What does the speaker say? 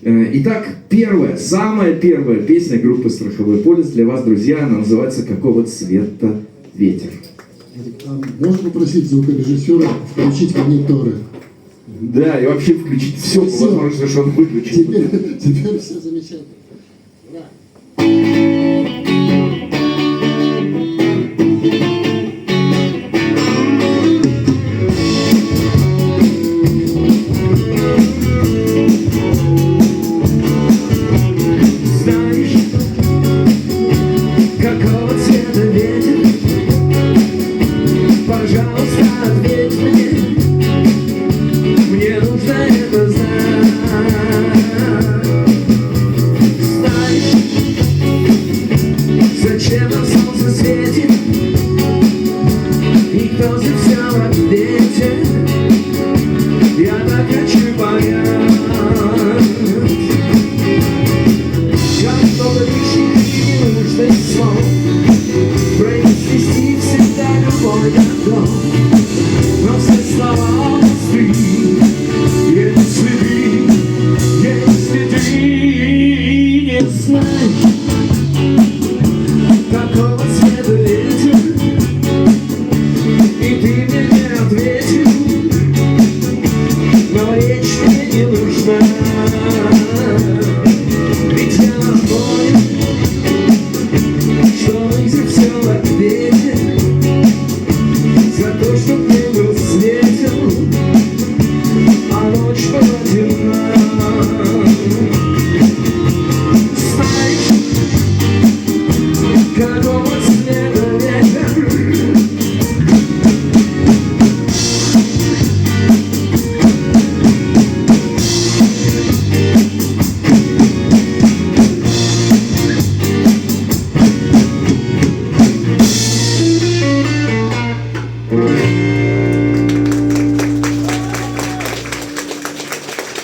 Итак, самая первая песня группы «Страховой полис» для вас, друзья. Она называется «Какого цвета ветер». Можно попросить звукорежиссера включить мониторы? Да, и вообще включить все, по возможности, что он выключил. Теперь все замечательно. Ура! Но речь мне не нужна.